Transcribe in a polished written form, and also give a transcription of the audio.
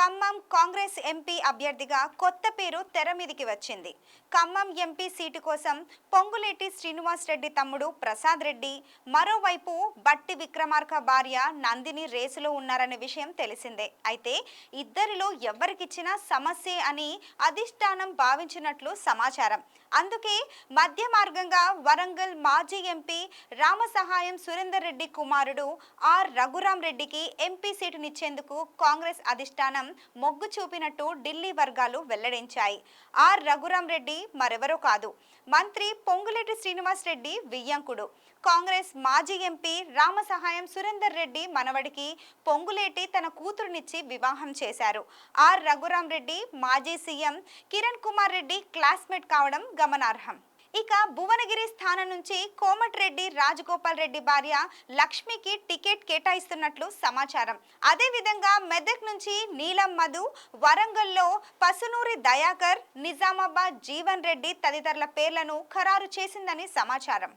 Khammam Congress MP అభ్యర్థిగా కొత్త పేరు తెర మీదికి వచ్చింది. ఖమ్మం ఎంపీ సీటు కోసం పొంగులేటి శ్రీనివాస్ రెడ్డి తమ్ముడు ప్రసాద్ రెడ్డి, మరోవైపు బట్టి విక్రమార్క భార్య నందిని రేసులో ఉన్నారనే విషయం తెలిసిందే. అయితే ఇద్దరిలో ఎవరికిచ్చినా సమస్యే అని అధిష్టానం భావించినట్లు సమాచారం. అందుకే మధ్య మార్గంగా వరంగల్ మాజీ ఎంపీ రామసహాయం సురేందర్ రెడ్డి కుమారుడు ఆర్ రఘురాం రెడ్డికి ఎంపీ సీటునిచ్చేందుకు కాంగ్రెస్ అధిష్టానం మొగ్గు చూపినట్టు ఢిల్లీ వర్గాలు వెల్లడించాయి. ఆర్ రఘురాం రెడ్డి మరెవరో కాదు, మంత్రి పొంగులేటి శ్రీనివాస్ రెడ్డి వియ్యంకుడు. కాంగ్రెస్ మాజీ ఎంపీ రామసహాయం సురేందర్ రెడ్డి మనవడికి పొంగులేటి తన కూతురునిచ్చి వివాహం చేశారు. ఆర్ రఘురాం రెడ్డి మాజీ సీఎం కిరణ్ కుమార్ రెడ్డి క్లాస్మేట్ కావడం గమనార్హం. ఇక భువనగిరి స్థానం నుంచి కోమటిరెడ్డి రాజగోపాల్ రెడ్డి భార్య లక్ష్మికి టికెట్ కేటాయిస్తున్నట్లు సమాచారం. అదేవిధంగా మెదక్ నుంచి నీలం మధు, వరంగల్లో పసునూరి దయాకర్, నిజామాబాద్ జీవన్ రెడ్డి తదితరుల పేర్లను ఖరారు చేసిందని సమాచారం.